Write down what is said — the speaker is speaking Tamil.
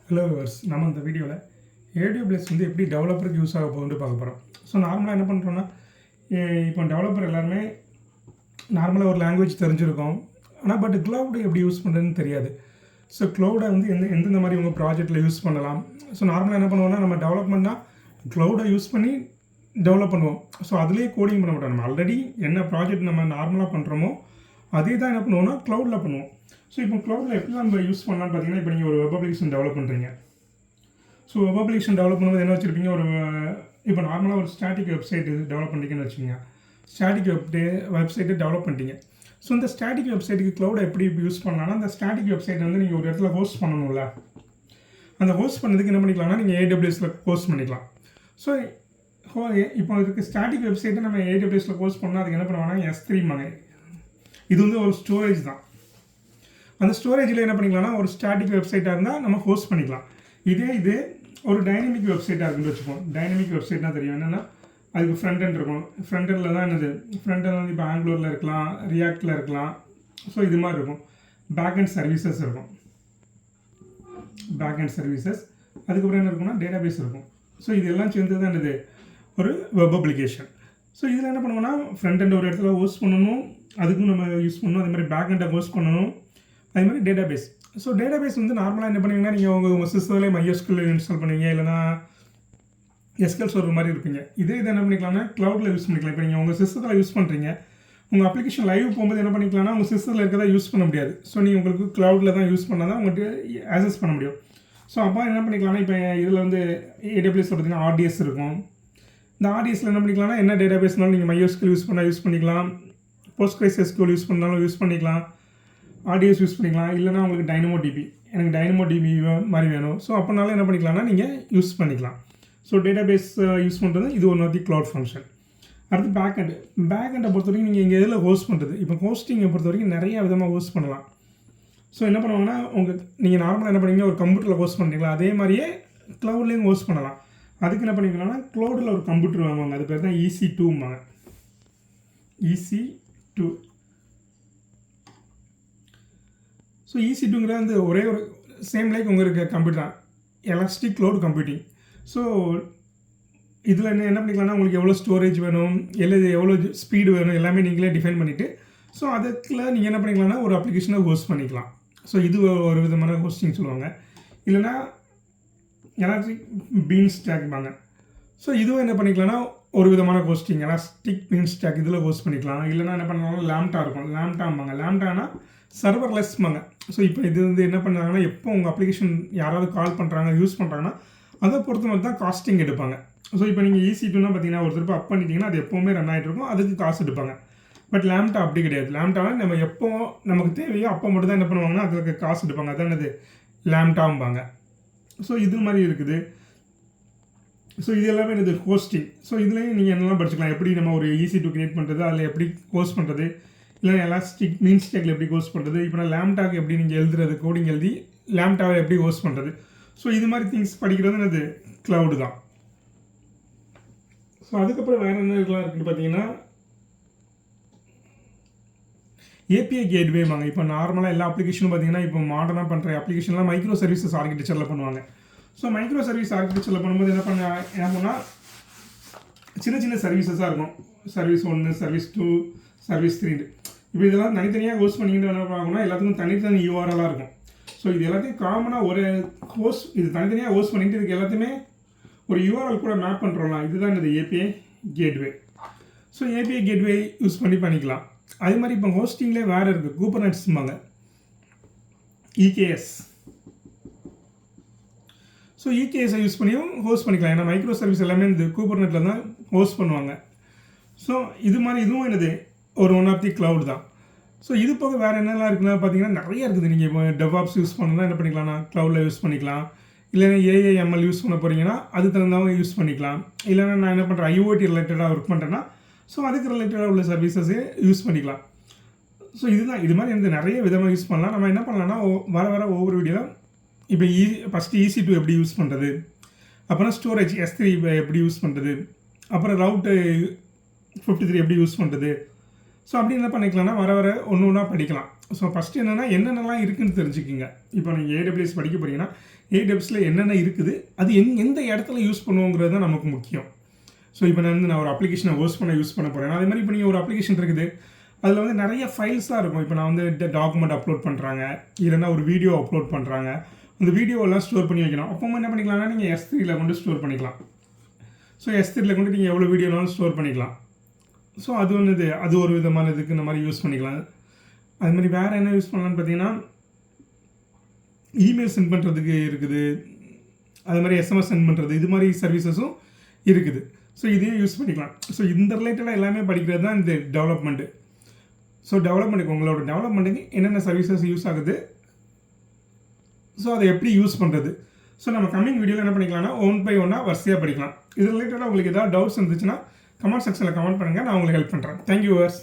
ஹலோ வியூவர்ஸ், நம்ம இந்த வீடியோவில் AWS வந்து எப்படி டெவலப்பருக்கு யூஸ் ஆக போகுதுன்னு பார்க்க போகிறோம். ஸோ நார்மலாக என்ன பண்ணுறோன்னா, இப்போ டெவலப்பர் எல்லாருமே நார்மலாக ஒரு லாங்குவேஜ் தெரிஞ்சிருக்கோம். ஆனால் பட் க்ளவுடை எப்படி யூஸ் பண்ணுறதுன்னு தெரியாது. ஸோ க்ளவுடை வந்து எந்தெந்த மாதிரி உங்கள் ப்ராஜெக்ட்டில் யூஸ் பண்ணலாம். ஸோ நார்மலாக என்ன பண்ணுவோம்னா, நம்ம டெவலப்மெண்ட்னா க்ளவுடை யூஸ் பண்ணி டெவலப் பண்ணுவோம். ஸோ அதுலேயே கோடிங் பண்ண மாட்டோம். நம்ம ஆல்ரெடி என்ன ப்ராஜெக்ட் நம்ம நார்மலாக பண்ணுறோமோ அதே தான் என்ன பண்ணுவோம்னா க்ளவுடில் பண்ணுவோம். ஸோ இப்போ க்ளவுடில் எப்படி நம்ம யூஸ் பண்ணலாம்னு பார்த்தீங்கன்னா, இப்போ நீங்கள் ஒரு வெப் அப்ளிகேஷன் டெவலப் பண்ணுறீங்க. ஸோ வெப் அப்ளிகேஷன் டெவலப் பண்ணும்போது என்ன வச்சுருப்பீங்க, இப்போ நார்மலாக ஒரு ஸ்டாட்டிக் வெப்சைட் டெவலப் பண்ணிங்கன்னு வச்சுக்கோங்க. ஸ்டாட்டிக் வெப்சைட்டை டெவலப் பண்ணிட்டீங்க. ஸோ இந்த ஸ்டாட்டிக் வெப்சைட்டுக்கு க்ளவுடை எப்படி யூஸ் பண்ணலாம்னா, அந்த ஸ்டாட்டிக் வெப்சைட் வந்து நீங்கள் ஒரு இடத்துல ஹோஸ்ட் பண்ணணும்ல, அந்த ஹோஸ்ட் பண்ணதுக்கு என்ன பண்ணிக்கலாம்னா நீங்கள் AWSல ஹோஸ்ட் பண்ணிக்கலாம். ஸோ இப்போ இதுக்கு ஸ்டாட்டிக் வெப்சைட்டை நம்ம AWSல ஹோஸ்ட் பண்ணால் அதுக்கு என்ன பண்ணுவாங்கன்னா S3 இது வந்து ஒரு ஸ்டோரேஜ் தான். அந்த ஸ்டோரேஜில் என்ன பண்ணிக்கலாம்னா ஒரு ஸ்டாட்டிக் வெப்சைட்டாக இருந்தால் நம்ம ஹோஸ்ட் பண்ணிக்கலாம். இது ஒரு டைனமிக் வெப்சைட்டாக இருக்குன்னு வச்சுப்போம். டைனமிக் வெப்சைட்னா தெரியும் என்னென்னா, அதுக்கு ஃப்ரண்ட் எண்ட் இருக்கும். ஃப்ரண்ட் எண்டில் தான் என்னது, ஃப்ரண்ட் எண்ட் வந்து இப்போ ஆங்குலரில் இருக்கலாம், ரியாக்டில் இருக்கலாம். ஸோ இது மாதிரி இருக்கும். பேக் அண்ட் சர்வீசஸ் இருக்கும். பேக் அண்ட் சர்வீசஸ் அதுக்கப்புறம் என்ன இருக்குன்னா டேட்டாபேஸ் இருக்கும். ஸோ இதெல்லாம் சேர்ந்து தான் என்னது ஒரு வெப் அப்ளிகேஷன். ஸோ இதில் என்ன பண்ணுவோம்னா, ஃப்ரண்ட் எண்ட் ஒரு இடத்துல ஹோஸ்ட் பண்ணணும், அதுக்கும் நம்ம யூஸ் பண்ணணும். அதே மாதிரி பேக் எண்டை ஹோஸ்ட் பண்ணணும். அதே மாதிரி டேட்டாபேஸ். ஸோ டேட்டாபேஸ் வந்து நார்மலாக என்ன பண்ணுவீங்கன்னா, நீங்கள் உங்கள் சிஸ்டம்லேயே MySQL இன்ஸ்டால் பண்ணுவீங்க, இல்லைனா SQL சர்வர் மாதிரி இருப்பீங்க. இதை என்ன பண்ணிக்கலாம்னா க்ளவுடில் யூஸ் பண்ணிக்கலாம். இப்போ நீங்கள் உங்கள் சிஸ்டத்தில் யூஸ் பண்ணுறீங்க, உங்கள் அப்ளிகேஷன் லைவ் போகும்போது என்ன பண்ணிக்கலாம்னா உங்கள் சிஸ்டத்தில் இருக்கிறதா யூஸ் பண்ண முடியாது. ஸோ நீங்கள் உங்களுக்கு க்ளவுடில் தான் யூஸ் பண்ணால் தான் உங்கள்கிட்ட ஆக்சஸ் பண்ண முடியும். ஸோ அப்போ என்ன பண்ணிக்கலாம்னா, இப்போ இதில் வந்து AWSல பார்த்தீங்கன்னா RDS இருக்கும். இந்த RDSல என்ன பண்ணிக்கலாம்னா, என்ன டேட்டாபேஸ்னாலும் நீங்கள் MySQL யூஸ் பண்ணிக்கலாம், PostgreSQL யூஸ் பண்ணாலும் யூஸ் பண்ணிக்கலாம், RDS யூஸ் பண்ணிக்கலாம். இல்லைனா உங்களுக்கு DynamoDB, எனக்கு DynamoDB மாதிரி வேணும். ஸோ அப்போனாலும் என்ன பண்ணிக்கலாம்னா நீங்கள் யூஸ் பண்ணிக்கலாம். ஸோ டேட்டாபேஸ் யூஸ் பண்ணுறது இது one of the cloud function. அடுத்து பேக்கெண்டை பொறுத்த வரைக்கும் நீங்கள் இங்கே எதில் ஹோஸ்ட் பண்ணுறது. இப்போ ஹோஸ்டிங்கை பொறுத்த வரைக்கும் நிறைய விதமாக ஹோஸ்ட் பண்ணலாம். ஸோ என்ன பண்ணுவாங்கன்னா, நீங்கள் நார்மலாக என்ன பண்ணுவீங்க, ஒரு கம்ப்யூட்டரில் ஹோஸ்ட் பண்ணுறீங்களா, அதே மாதிரியே க்ளவுட்லேயும் ஹோஸ்ட் பண்ணலாம். அதுக்கு என்ன பண்ணிக்கலாம்னா, க்ளவுடில் ஒரு கம்ப்யூட்டர் வாங்குவாங்க, அது பேர் தான் EC2. EC2. ஸோ EC2ங்கிற வந்து ஒரே ஒரு சேம் லைக் உங்களுக்கு கம்ப்யூட்டர் தான், எலாஸ்டிக் க்ளவுட் கம்ப்யூட்டிங். ஸோ இதில் என்ன பண்ணிக்கலாம்னா, உங்களுக்கு எவ்வளோ ஸ்டோரேஜ் வேணும், எவ்வளோ ஸ்பீடு வேணும் எல்லாமே நீங்களே டிஃபைன் பண்ணிவிட்டு, ஸோ அதுக்குள்ள நீங்கள் என்ன பண்ணிக்கலாம்னா ஒரு அப்ளிகேஷனை ஹோஸ்ட் பண்ணிக்கலாம். ஸோ இது ஒரு விதமான ஹோஸ்டிங் சொல்லுவாங்க. இல்லைனா எலாஸ்டிக் பீன் ஸ்டாக்பாங்க. ஸோ இதுவும் என்ன பண்ணிக்கலாம்னா ஒரு விதமான ஹோஸ்டிங், எலாஸ்டிக் பீன் ஸ்டாக் இதில் ஹோஸ்ட் பண்ணிக்கலாம். இல்லைனா என்ன பண்ணலாம், லாம்டா இருக்கும், லாம்டானா சர்வர்லெஸ்மாங்க. ஸோ இப்போ இது வந்து என்ன பண்ணாங்கன்னா, எப்போ உங்கள் அப்ளிகேஷன் யாராவது கால் பண்ணுறாங்க, யூஸ் பண்ணுறாங்கன்னா அதை பொறுத்த மாதிரி தான் காஸ்டிங் எடுப்பாங்க. ஸோ இப்போ நீங்கள் EC2னா பார்த்தீங்கன்னா ஒரு திருப்பி அப் பண்ணிட்டீங்கன்னா அது எப்போவுமே ரன் ஆகிட்டு இருக்கும், அதுக்கு காசு எடுப்பாங்க. பட் லாம்டா அப்படி கிடையாது. லாம்டாவில் நம்ம எப்போ நமக்கு தேவையோ அப்போ மட்டும் தான் என்ன பண்ணுவாங்கன்னா அதுக்கு காசு எடுப்பாங்க. அதான் என்னது லாம்டாம்பாங்க. ஸோ இது மாதிரி இருக்குது. ஸோ இது எல்லாமே என்னது ஹோஸ்டிங். ஸோ இதுலேயும் நீங்கள் என்னெல்லாம் படிச்சுக்கலாம், எப்படி நம்ம ஒரு EC2 கிரியேட் பண்ணுறது, அதில் எப்படி ஹோஸ்ட் பண்ணுறது, இல்லை எலாஸ்டிக் மீன் ஸ்டாக்ல எப்படி ஹோஸ்ட் பண்ணுறது, இப்போ நான் லாம்டாக்கு எப்படி நீங்கள் எழுதுறது, கோடிங் எழுதி லாம்டாவை எப்படி ஹோஸ்ட் பண்ணுறது. ஸோ இது மாதிரி திங்ஸ் படிக்கிறது என்னது க்ளவுடு தான். ஸோ அதுக்கப்புறம் வேறு என்ன இதெல்லாம் இருக்குன்னு பார்த்தீங்கன்னா, API கேட்வேவாங்க. இப்போ நார்மலாக எல்லா அப்ளிகேஷனும் பார்த்தீங்கன்னா, இப்போ மாடர்னாக பண்ணுற அப்ளிகேஷன்லாம் மைக்ரோ சர்வீசஸ் ஆர்கிடெக்சரில் பண்ணுவாங்க. ஸோ மைக்ரோ சர்வீஸ் ஆர்கிடெக்சரில் பண்ணும்போது என்ன பண்ணால் சின்ன சர்வீசஸாக இருக்கும். Service 1, service 2, service 3. இப்போ இதெல்லாம் தனித்தனியாக ஹோஸ்ட் பண்ணிக்கிட்டு என்ன பார்க்கணும்னா எல்லாத்துக்கும் தனித்தனி URL இருக்கும். ஸோ இது எல்லாத்தையும் காமனாக ஒரு இது தனித்தனியாக ஹோஸ்ட் பண்ணிட்டு இதுக்கு எல்லாத்தையுமே ஒரு URL கூட மேப் பண்ணுறோம்லாம், இதுதான் இந்த API gateway. So API gateway use பண்ணிக்கலாம். அதே மாதிரி இப்போ ஹோஸ்டிங்லேயே வேறு இருக்குது, கூபர்நெட்ஸ்பாங்க, EKS. ஸோ EKSஐ யூஸ் பண்ணியும் ஹோஸ்ட் பண்ணிக்கலாம். ஏன்னா மைக்ரோ சர்வீஸ் எல்லாமே இந்த கூபர்நெட்டில் தான் ஹோஸ்ட் பண்ணுவாங்க. ஸோ இது மாதிரி இதுவும் என்னது ஒரு ஒன் ஆஃப் தி க்ளவுட் தான். ஸோ இது போக வேறு என்னெல்லாம் இருக்குன்னா பார்த்தீங்கன்னா நிறைய இருக்குது. நீங்கள் இப்போ DevOps யூஸ் பண்ணணும்னா என்ன பண்ணிக்கலாம்னா க்ளவுடில் யூஸ் பண்ணிக்கலாம். இல்லைன்னா AI/ML யூஸ் பண்ண போகிறீங்கன்னா அதுக்கு தகுந்தவங்க யூஸ் பண்ணிக்கலாம். இல்லைன்னா நான் என்ன பண்ணுறேன், IoT ரிலேட்டடாக ஒர்க் பண்ணுறேன்னா ஸோ அதுக்கு ரிலேட்டடாக உள்ள சர்வீசஸே யூஸ் பண்ணிக்கலாம். ஸோ இதுதான், இது மாதிரி வந்து நிறைய விதமாக யூஸ் பண்ணலாம். நம்ம என்ன பண்ணலாம்னா வர ஒவ்வொரு வீடியோவில் இப்போ ஃபஸ்ட்டு EC2 எப்படி யூஸ் பண்ணுறது, அப்புறம் ஸ்டோரேஜ் S3 எப்படி யூஸ் பண்ணுறது, அப்புறம் ரவுட்டு 53 எப்படி யூஸ் பண்ணுறது. ஸோ அப்படி என்ன பண்ணிக்கலாம்னா வர ஒன்று ஒன்றா படிக்கலாம். ஸோ ஃபஸ்ட்டு என்னென்னலாம் இருக்குதுன்னு தெரிஞ்சுக்கிங்க. இப்போ நீங்கள் AWS படிக்க போகிறீங்கன்னா AWSல என்னென்ன இருக்குது, அது எந்த இடத்துல யூஸ் பண்ணுவோங்கிறது தான் நமக்கு முக்கியம். ஸோ இப்போ நான் ஒரு அப்ளிகேஷனை ஹோஸ்ட் பண்ண யூஸ் பண்ண போகிறேன். அதே மாதிரி இப்போ நீங்கள் ஒரு அப்ளிகேஷன் இருக்குது, அதில் வந்து நிறைய ஃபைல்ஸாக இருக்கும். இப்போ நான் வந்து டாக்குமெண்ட் அப்லோட் பண்ணுறாங்க, இல்லைன்னா ஒரு வீடியோ அப்லோட் பண்ணுறாங்க. அந்த வீடியோவெல்லாம் ஸ்டோர் பண்ணி வைக்கணும். அப்போ என்ன பண்ணிக்கலாம்னா நீங்கள் S3ல கொண்டு ஸ்டோர் பண்ணிக்கலாம். ஸோ S3ல கொண்டு நீங்கள் எவ்வளோ வீடியோனாலும் ஸ்டோர் பண்ணிக்கலாம். ஸோ அது ஒரு விதமான இதுக்கு இந்த மாதிரி யூஸ் பண்ணிக்கலாம். அது மாதிரி வேறு என்ன யூஸ் பண்ணலான்னு பார்த்தீங்கன்னா, இமெயில் சென்ட் பண்ணுறதுக்கு இருக்குது, அது மாதிரி SMS சென்ட் பண்ணுறது, இது மாதிரி சர்வீசஸும் இருக்குது. ஸோ இதையும் யூஸ் பண்ணிக்கலாம். ஸோ இந்த ரிலேட்டடாக எல்லாமே படிக்கிறது தான் இந்த டெவலப்மெண்ட்டு. ஸோ டெவலப்மெண்ட்டுக்கு உங்களோட டெவலப்மெண்ட்டுக்கு என்னென்ன சர்வீசஸ் யூஸ் ஆகுது, ஸோ அதை எப்படி யூஸ் பண்ணுறது. ஸோ நம்ம கம்மிங் வீடியோவில் என்ன பண்ணிக்கலாம்னா ஒன் பை ஒன்னாக வரிசையாக படிக்கலாம். இது ரிலேட்டடாக உங்களுக்கு ஏதாவது டவுட்ஸ் இருந்துச்சுன்னா கமெண்ட் செக்ஷனில் கமெண்ட் பண்ணுங்கள், நான் உங்களுக்கு ஹெல்ப் பண்ணுறேன். Thank you verse.